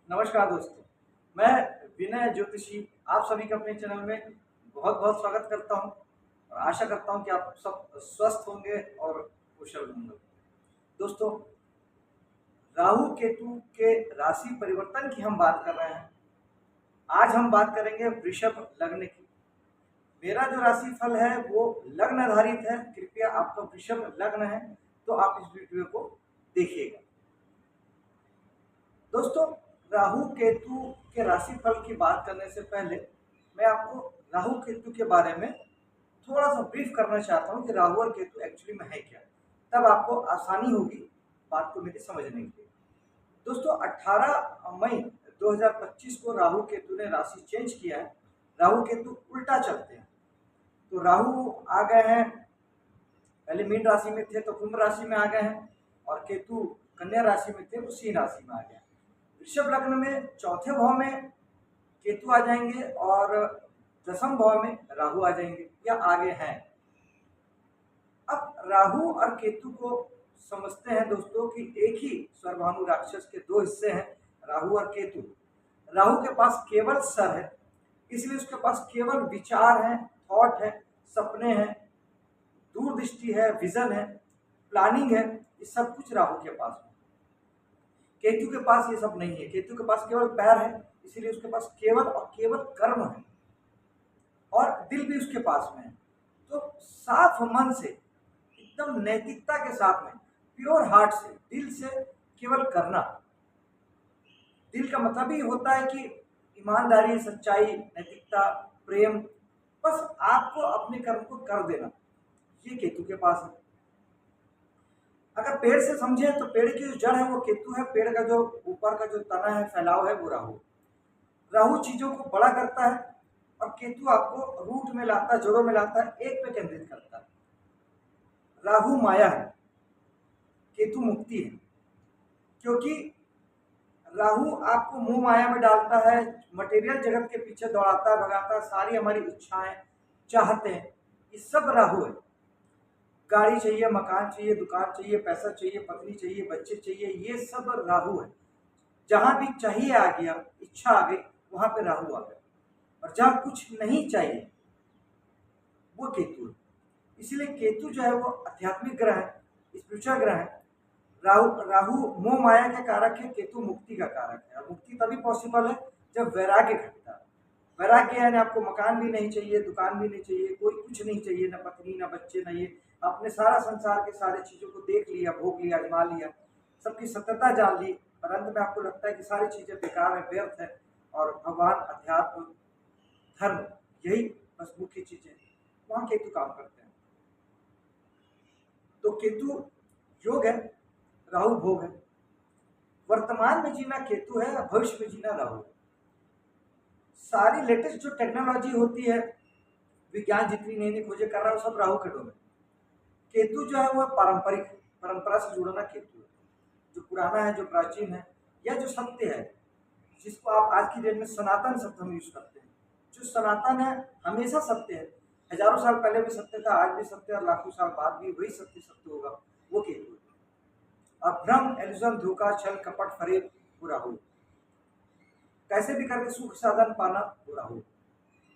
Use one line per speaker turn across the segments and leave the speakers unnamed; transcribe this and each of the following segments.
नमस्कार दोस्तों, मैं विनय ज्योतिषी आप सभी का अपने चैनल में बहुत बहुत स्वागत करता हूं और आशा करता हूं कि आप सब स्वस्थ होंगे और कुशल होंगे। दोस्तों, राहु केतु के राशि परिवर्तन की हम बात कर रहे हैं। आज हम बात करेंगे वृषभ लग्न की। मेरा जो राशि फल है वो लग्न आधारित है। कृपया आपका वृषभ लग्न है तो आप इस वीडियो को देखिएगा। दोस्तों, राहु केतु के राशिफल की बात करने से पहले मैं आपको राहु केतु के बारे में थोड़ा सा ब्रीफ करना चाहता हूं कि राहु और केतु एक्चुअली में है क्या। तब आपको आसानी होगी बात को मेरी समझने के लिए। दोस्तों, 18 मई 2025 को राहु केतु ने राशि चेंज किया है। राहु केतु उल्टा चलते हैं। तो राहु आ गए हैं, पहले मीन राशि में थे तो कुंभ राशि में आ गए हैं, और केतु कन्या राशि में थे वो सिंह राशि में आ गए हैं। वृषभ लग्न में चौथे भाव में केतु आ जाएंगे और दसम भाव में राहु आ जाएंगे या आगे हैं। अब राहु और केतु को समझते हैं दोस्तों कि एक ही स्वरभानु राक्षस के दो हिस्से हैं, राहु और केतु। राहु के पास केवल सर है, इसलिए उसके पास केवल विचार है, थॉट है, सपने हैं, दूरदृष्टि है, विजन है, प्लानिंग है। ये सब कुछ राहु के पास है। केतु के पास ये सब नहीं है। केतु के पास केवल पैर है, इसीलिए उसके पास केवल और केवल कर्म है और दिल भी उसके पास में है। तो साफ मन से, एकदम नैतिकता के साथ में, प्योर हार्ट से, दिल से केवल करना। दिल का मतलब ही होता है कि ईमानदारी, सच्चाई, नैतिकता, प्रेम, बस आपको अपने कर्म को कर देना। ये केतु के पास है। अगर पेड़ से समझे तो पेड़ की जो जड़ है वो केतु है, पेड़ का जो ऊपर का जो तना है, फैलाव है, वो राहु। राहु चीजों को बड़ा करता है और केतु आपको रूट में लाता है, जड़ों में लाता है, एक पे केंद्रित करता है। राहु माया है, केतु मुक्ति है। क्योंकि राहु आपको मोह माया में डालता है, मटेरियल जगत के पीछे दौड़ाता है, भगाता है, सारी हमारी इच्छाएं, चाहते हैं, ये सब राहु है। गाड़ी चाहिए, मकान चाहिए, दुकान चाहिए, पैसा चाहिए, पत्नी चाहिए, बच्चे चाहिए, ये सब राहु है। जहां भी चाहिए आ गया, इच्छा आ गई, वहां पे राहु आ गया। और जहां कुछ नहीं चाहिए वो केतु है। इसीलिए केतु जो है वो आध्यात्मिक ग्रह है, स्पिरिचुअल ग्रह है। राहु मोह माया का कारक है, केतु मुक्ति का कारक है। और मुक्ति तभी पॉसिबल है जब वैराग्य घटता है। वैराग्य यानी आपको मकान भी नहीं चाहिए, दुकान भी नहीं चाहिए, कोई कुछ नहीं चाहिए, ना पत्नी, ना बच्चे, ना ये। आपने सारा संसार के सारे चीजों को देख लिया, भोग लिया, आजमा लिया, सबकी सत्यता जान ली, और अंत में आपको लगता है कि सारी चीजें बेकार है, व्यर्थ है, और भगवान, अध्यात्म, धर्म, यही बस मुख्य चीजें, वहां केतु काम करते हैं। तो केतु योग है, राहु भोग है। वर्तमान में जीना केतु है, भविष्य में जीना राहु है। सारी लेटेस्ट जो टेक्नोलॉजी होती है, विज्ञान जितनी नई नई खोजें कर रहा है, वो सब राहु के डोमेन। केतु जो है वो पारंपरिक, परंपरा से जुड़ना केतु है। जो पुराना है, जो प्राचीन है, या जो सत्य है, जिसको आप आज की डेट में सनातन शब्द हम यूज करते हैं। जो सनातन है, हमेशा सत्य है। हजारों साल पहले भी सत्य था, आज भी सत्य, और लाखों साल बाद भी वही सत्य सत्य होगा, वो केतु है। और भ्रम, एल्यूजन, धोखा, छल, कपट, फरेब, वो राहु। कैसे भी करके सुख साधन पाना, वो राहु।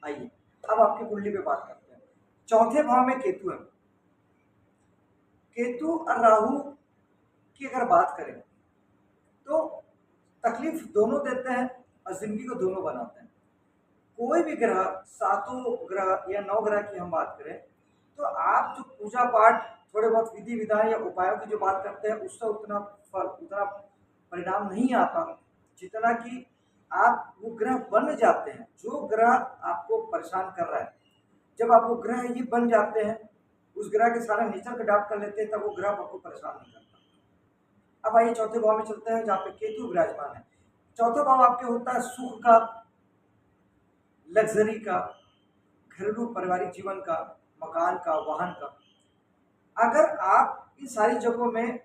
आइए अब आपकी कुंडली पे बात करते हैं। चौथे भाव में केतु है। केतु और राहु की अगर बात करें तो तकलीफ दोनों देते हैं और जिंदगी को दोनों बनाते हैं। कोई भी ग्रह, सातों ग्रह या 9 ग्रह की हम बात करें तो आप जो पूजा पाठ, थोड़े बहुत विधि विधान या उपायों की जो बात करते हैं, उससे उतना फल, उतना परिणाम नहीं आता जितना कि आप वो ग्रह बन जाते हैं। जो ग्रह आपको परेशान कर रहा है, जब आप वो ग्रह ही बन जाते हैं, उस ग्रह के सारे नेचर को अडॉप्ट कर लेते हैं, तब वो ग्रह आपको परेशान नहीं करता। अब आइए चौथे भाव में चलते हैं, जहाँ पे केतु विराजमान है। चौथा भाव आपके होता है सुख का, लग्जरी का, घरेलू पारिवारिक जीवन का, मकान का, वाहन का। अगर आप इन सारी जगहों में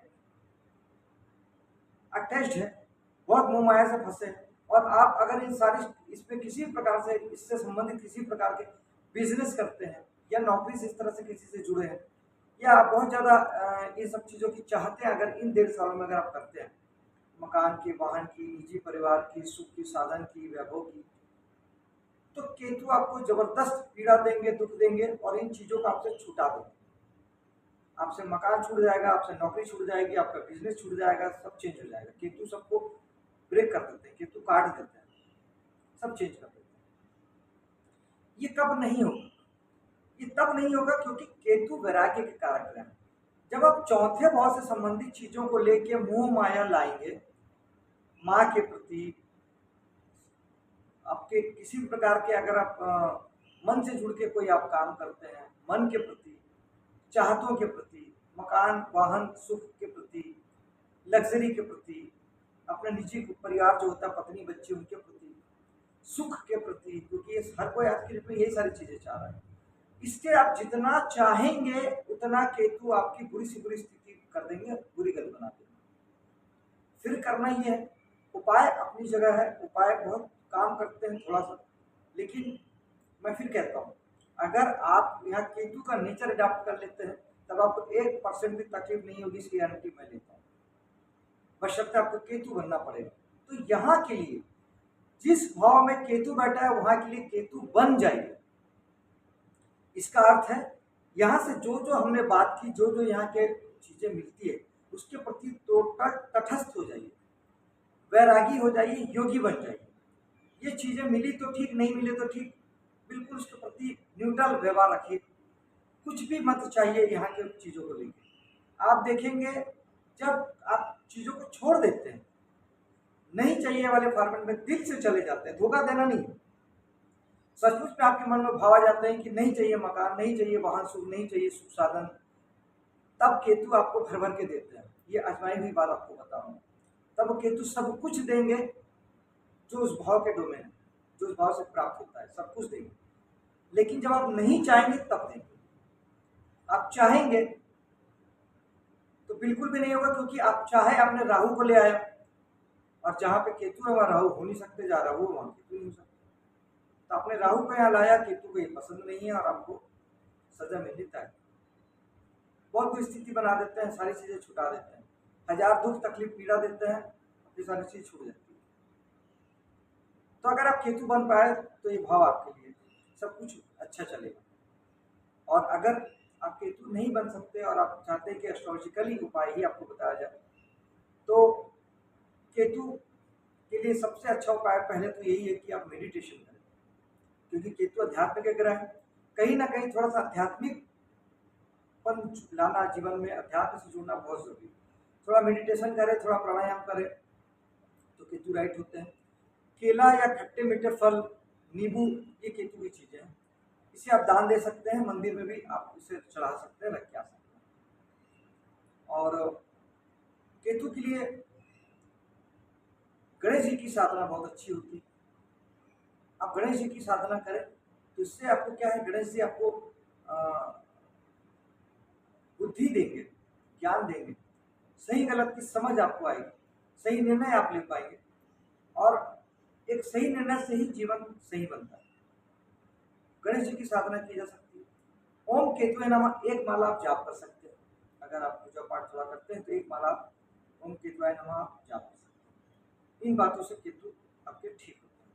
अटैच्ड है, बहुत मोह माया से फंसे हैं, और आप अगर इन सारी इस पे किसी प्रकार से, इससे संबंधित किसी प्रकार के बिजनेस करते हैं, या नौकरी से इस तरह से किसी से जुड़े हैं, या आप बहुत ज़्यादा ये सब चीज़ों की चाहते हैं, अगर इन 1.5 सालों में अगर आप करते हैं, मकान की, वाहन की, निजी परिवार की, सुख की, साधन की, वैभव की। तो केतु आपको जबरदस्त पीड़ा देंगे, दुख देंगे और इन चीजों को आपसे छुटा देंगे। आपसे मकान छूट जाएगा, आपसे नौकरी छूट जाएगी, आपका बिजनेस छूट जाएगा, सब चेंज हो जाएगा। केतु सबको ब्रेक कर देते हैं, केतु काट देते हैं, सब चेंज कर देते हैं। ये कब नहीं होगा? ये तब नहीं होगा क्योंकि केतु वैराग्य के कारक ग्रह है। जब आप चौथे भाव से संबंधित चीजों को लेके मोह माया लाएंगे, माँ के प्रति, आपके किसी भी प्रकार के, अगर आप मन से जुड़ के कोई आप काम करते हैं, मन के प्रति, चाहतों के प्रति, मकान, वाहन, सुख के प्रति, लग्जरी के प्रति, अपने निजी परिवार जो होता है, पत्नी, बच्चे, उनके प्रति, सुख के प्रति, क्योंकि ये हर कोई आज की डेट में यही सारी चीजें चाह रहा है। इसके आप जितना चाहेंगे उतना केतु आपकी बुरी से बुरी स्थिति कर देंगे, बुरी गति बना देंगे। फिर करना ही है, उपाय अपनी जगह है, उपाय बहुत काम करते हैं थोड़ा सा, लेकिन मैं फिर कहता हूँ, अगर आप यहाँ केतु का नेचर अडॉप्ट कर लेते हैं तब आपको 1% भी तकलीफ नहीं होगी, इसकी गारंटी मैं लेता हूँ। बशर्ते आपको केतु बनना पड़ेगा। तो यहाँ के लिए जिस भाव में केतु बैठा है वहां के लिए केतु बन जाइए। इसका अर्थ है यहाँ से जो जो हमने बात की, जो जो यहाँ के चीजें मिलती है उसके प्रति टोटल तटस्थ हो जाइए, वैरागी हो जाइए, योगी बन जाइए। ये चीजें मिली तो ठीक, नहीं मिले तो ठीक, बिल्कुल उसके प्रति न्यूट्रल व्यवहार रखिए, कुछ भी मत चाहिए यहाँ के चीजों को लेकर। आप देखेंगे जब आप चीजों को छोड़ देते हैं, नहीं चाहिए वाले फॉर्मेट में दिल से चले जाते हैं, धोखा देना नहीं, सचमुच में आपके मन में भाव आ जाते हैं कि नहीं चाहिए मकान, नहीं चाहिए वाहन, सुख नहीं चाहिए, सुख साधन, तब केतु आपको भर भर के देते हैं। ये आजमाई हुई बात आपको बता रहा हूँ। तब केतु सब कुछ देंगे जो उस भाव के डोमेन है, जो उस भाव से प्राप्त होता है, सब कुछ देंगे। लेकिन जब आप नहीं चाहेंगे तब देंगे। आप चाहेंगे तो बिल्कुल भी नहीं होगा, क्योंकि आप चाहे आपने राहु को ले आया और जहां पे केतु है वहां राहु हो नहीं सकते, जहाँ राहु है वहां केतु नहीं हो सकते। तो आपने राहु को यहाँ लाया, केतु को ये पसंद नहीं है और आपको सजा मिलनी तय। बहुत बुरी स्थिति बना देते हैं, सारी चीजें छुटा देते हैं, हजार दुख तकलीफ पीड़ा देते हैं, अपनी सारी चीज छूट जाती है। तो अगर आप केतु बन पाए तो ये भाव आपके लिए सब कुछ अच्छा चलेगा। और अगर आप केतु नहीं बन सकते और आप चाहते हैं कि एस्ट्रोलॉजिकली उपाय ही आपको बताया जाए, तो केतु के लिए सबसे अच्छा उपाय पहले तो यही है कि आप मेडिटेशन करें, क्योंकि केतु अध्यात्म के ग्रह है। कहीं ना कहीं थोड़ा सा आध्यात्मिक पन लाना जीवन में, अध्यात्म से जुड़ना बहुत जरूरी है। थोड़ा मेडिटेशन करें, थोड़ा प्राणायाम करें तो केतु राइट होते हैं। केला या खट्टे मीठे फल, नींबू, ये केतु की चीजें हैं। इसे आप दान दे सकते हैं, मंदिर में भी आप इसे चढ़ा सकते हैं, रख के आ सकते हैं। और केतु के लिए गणेश जी की साधना बहुत अच्छी होती है। आप गणेश जी की साधना करें तो इससे आपको क्या है, गणेश जी आपको बुद्धि देंगे, ज्ञान देंगे, सही गलत की समझ आपको आएगी, सही निर्णय आप ले पाएंगे और एक सही निर्णय से ही जीवन सही बनता है। गणेश जी की साधना की जा सकती है। ओम केतुए नमः एक माला आप जाप कर सकते हैं। अगर आप पूजा पाठ थोड़ा करते हैं तो एक माला ओम केतुआय नमः आप जाप कर सकते हैं। इन बातों से केतु आपके ठीक होते हैं।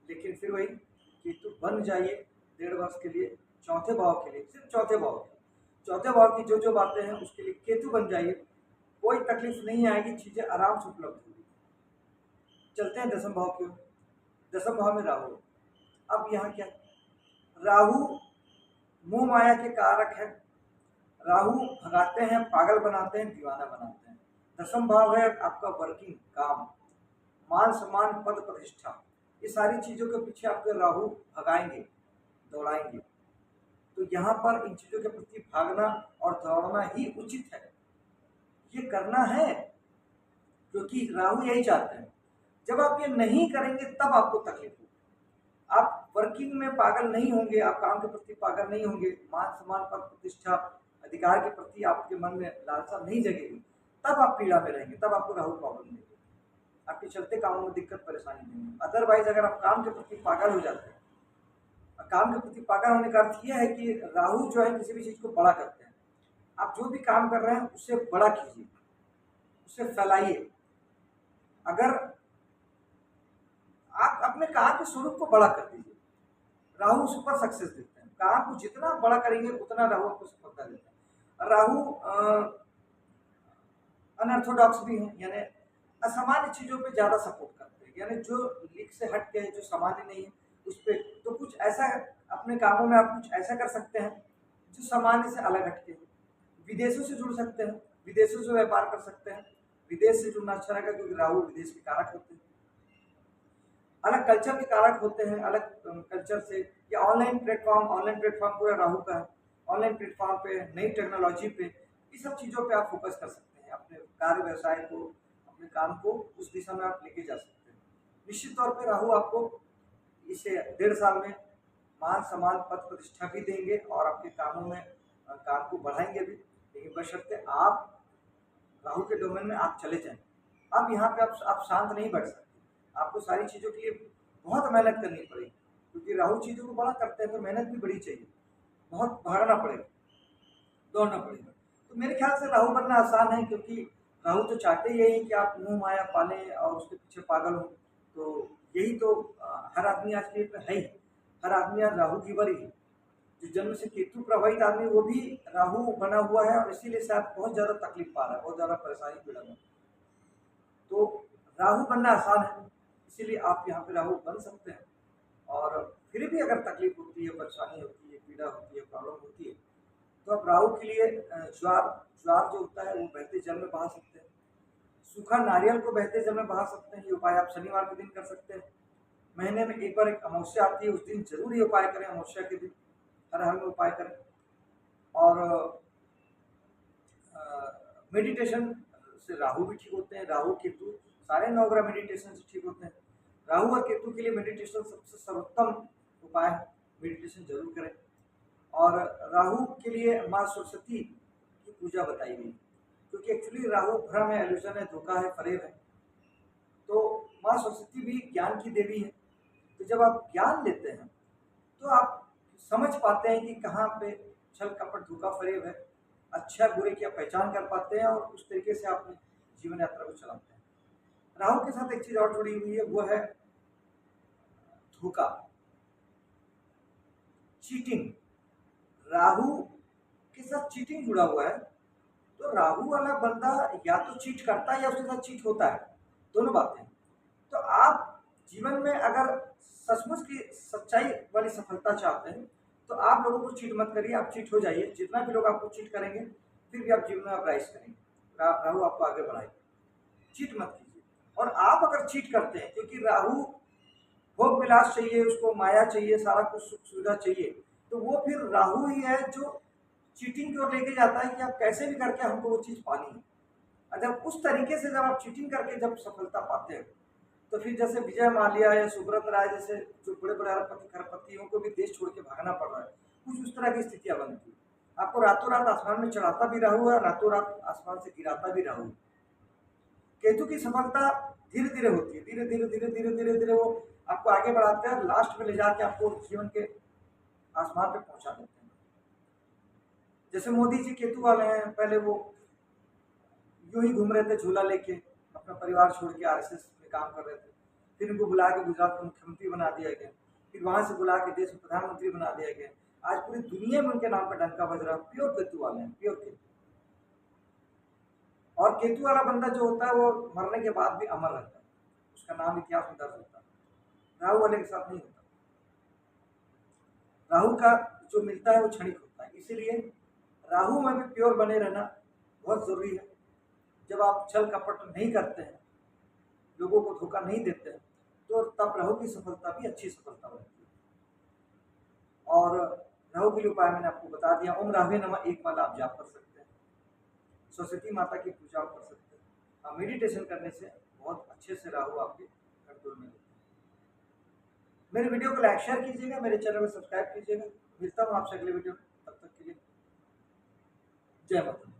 लेकिन फिर वही, केतु बन जाइए 1.5 वर्ष के लिए, चौथे भाव के लिए, सिर्फ चौथे भाव के, चौथे भाव की जो जो बातें हैं उसके लिए केतु बन जाइए, कोई तकलीफ नहीं आएगी, चीजें आराम से उपलब्ध होगी। चलते हैं 10वें भाव की ओर। 10वें भाव में राहु। अब यहाँ क्या, राहु मोह माया के कारक है। राहु भगाते हैं, पागल बनाते हैं, दीवाना बनाते हैं। 10वां भाव है आपका वर्किंग, काम, मान सम्मान, पद प्रतिष्ठा, ये सारी चीजों के पीछे आपके राहु भगाएंगे, दौड़ाएंगे। तो यहाँ पर इन चीजों के प्रति भागना और दौड़ना ही उचित है, ये करना है, क्योंकि राहु यही चाहते हैं। जब आप ये नहीं करेंगे तब आपको तकलीफ होगी। आप वर्किंग में पागल नहीं होंगे, आप काम के प्रति पागल नहीं होंगे, मान सम्मान, पद प्रतिष्ठा, अधिकार के प्रति आपके मन में लालसा नहीं जगेगी, तब आप पीड़ा में रहेंगे, तब आपको राहु प्रॉब्लम देंगे, आपके चलते कामों में दिक्कत परेशानी देंगे। अदरवाइज अगर आप काम के प्रति पागल हो जाते हैं, काम के प्रति पागल होने का अर्थ यह है कि राहु जो है किसी भी चीज को बड़ा करते हैं। आप जो भी काम कर रहे हैं उससे बड़ा कीजिए, उससे फैलाइए, अगर आप अपने काम के स्वरूप को बड़ा कर दीजिए, राहु सुपर सक्सेस देते हैं। काम को जितना बड़ा करेंगे उतना राहु आपको सफलता देता है। राहु अनऑर्थोडॉक्स भी हैं, यानी असामान्य चीजों पे ज्यादा सपोर्ट करते हैं, यानी जो लीक से हट के है, जो सामान्य नहीं है उस पे तो कुछ ऐसा अपने कामों में आप कुछ ऐसा कर सकते हैं जो सामान्य से अलग हटके है। विदेशों से जुड़ सकते हैं, विदेशों से व्यापार कर सकते हैं। विदेश से जुड़ना अच्छा रहेगा क्योंकि राहु विदेश के कारक होते हैं, अलग कल्चर के कारक होते हैं, अलग कल्चर से, या ऑनलाइन प्लेटफॉर्म पूरा राहु का है। ऑनलाइन प्लेटफॉर्म पे, नई टेक्नोलॉजी पे, ये सब चीज़ों पे आप फोकस कर सकते हैं। अपने कार्य व्यवसाय को, अपने काम को उस दिशा में आप लेके जा सकते हैं। निश्चित तौर पे राहु आपको इसे 1.5 साल में मान सम्मान पद प्रतिष्ठा भी देंगे और आपके कामों में काम को बढ़ाएंगे भी, लेकिन बशर्ते आप राहु के डोमेन में आप चले जाएं। अब यहाँ पे आप शांत नहीं बैठ सकते, आपको सारी चीज़ों के लिए बहुत मेहनत करनी पड़ेगी, क्योंकि राहु चीज़ों को बड़ा करते हैं तो मेहनत भी बड़ी चाहिए, बहुत भागना पड़ेगा, दौड़ना पड़ेगा। तो मेरे ख्याल से राहु बनना आसान है, क्योंकि राहु तो चाहते ही यही कि आप मुँह माया पालें और उसके पीछे पागल हों। तो यही तो हर आदमी आज के डेट में है ही, हर आदमी आज राहु की वरी है। जो जन्म से केतु प्रभावित आदमी वो भी राहु बना हुआ है और इसीलिए शायद बहुत ज़्यादा तकलीफ पा रहा है, बहुत ज़्यादा परेशानी पीड़ा में। तो राहु बनना आसान है, इसीलिए आप यहाँ पे राहु बन सकते हैं। और फिर भी अगर तकलीफ होती है, परेशानी होती है, पीड़ा होती है, प्रॉब्लम होती है, तो आप राहु के लिए ज्वार ज्वार जो होता है वो बहते जल में बहा सकते हैं। सूखा नारियल को बहते जल में बहा सकते हैं। ये उपाय आप शनिवार के दिन कर सकते हैं। महीने में एक बार एक अमावस्या आती है, उस दिन जरूर ये उपाय करें, अमावस्या के दिन हर हाल में उपाय करें। और मेडिटेशन से राहु भी ठीक होते हैं, राहु केतु सारे 9 ग्रह मेडिटेशन से ठीक होते हैं। राहु और केतु के लिए मेडिटेशन सबसे सर्वोत्तम उपाय है, मेडिटेशन जरूर करें। और राहु के लिए माँ सरस्वती की पूजा बताई गई, क्योंकि एक्चुअली राहु भ्रम है, एल्यूजन है, धोखा है, फरेब है। तो माँ सरस्वती भी ज्ञान की देवी है। तो जब आप ज्ञान लेते हैं तो आप समझ पाते हैं कि कहाँ पे छल कपट धोखा फरेब है, अच्छा बुरे की आप पहचान कर पाते हैं और उस तरीके से अपनी जीवन यात्रा को चलाते हैं। राहु के साथ एक चीज और जुड़ी हुई है, वो है धोखा, चीटिंग। राहु के साथ चीटिंग जुड़ा हुआ है। तो राहु वाला बंदा या तो चीट करता है या उसके साथ चीट होता है, दोनों बातें। तो आप जीवन में अगर सचमुच की सच्चाई वाली सफलता चाहते हैं तो आप लोगों को चीट मत करिए, आप चीट हो जाइए। जितना भी लोग आपको चीट करेंगे फिर भी आप जीवन में आप राइज करेंगे, राहु आपको आगे बढ़ाएगा। चीट मत कीजिए। और आप अगर चीट करते हैं, क्योंकि राहु भोग विलास चाहिए, उसको माया चाहिए, सारा कुछ सुख सुविधा चाहिए, तो वो फिर राहु ही है जो चीटिंग की ओर लेके जाता है कि आप कैसे भी करके हमको वो चीज़ पानी है। और जब उस तरीके से जब आप चीटिंग करके जब सफलता पाते हैं, तो फिर जैसे विजय माल्या या सुब्रत राय जैसे जो बड़े बड़े अरबपति खरबपतियों को भी देश छोड़ के भागना पड़ रहा है, कुछ उस तरह की स्थितियां बनती है। आपको रातों रात आसमान में चढ़ाता भी राहु है, रातों रात आसमान से गिराता भी राहु। केतु की सफलता धीरे धीरे होती है, धीरे धीरे धीरे धीरे धीरे धीरे वो आपको आगे बढ़ाते हैं, लास्ट में ले जाके आपको जीवन के आसमान पे पहुंचा देते हैं। जैसे मोदी जी केतु वाले हैं, पहले वो यूं ही घूम रहे थे झूला लेके, अपना परिवार छोड़ के आरएसएस में काम कर रहे थे। फिर इनको बुला के गुजरात का मुख्यमंत्री बना दिया गया, फिर वहां से बुला के देश में प्रधानमंत्री बना दिया गया। आज पूरी दुनिया में उनके नाम पर डंका बज रहा है। प्योर केतु वाले हैं, प्योर केतु। और केतु वाला बंदा जो होता है वो मरने के बाद भी अमर रहता है, उसका नाम इतिहास में दर्ज होता है। राहु वाले के साथ नहीं होता। राहु का जो मिलता है वो क्षणिक होता है, इसीलिए राहु में भी प्योर बने रहना बहुत जरूरी है। जब आप छल कपट नहीं करते हैं, लोगों को धोखा नहीं देते हैं, तो तब राहु की सफलता भी अच्छी सफलता बनती है। और राहु के लिए उपाय मैंने आपको बता दिया। ओम राहवे नमः एक माला आप जाप कर सकते हैं, सरस्वती माता की पूजा आप कर सकते हैं। और मेडिटेशन करने से बहुत अच्छे से राहु आपके कंट्रोल में रहते हैं। मेरे वीडियो को लाइक शेयर कीजिएगा, मेरे चैनल को सब्सक्राइब कीजिएगा। मिलता हूँ आपसे अगले वीडियो में, तब तक के लिए जय माता।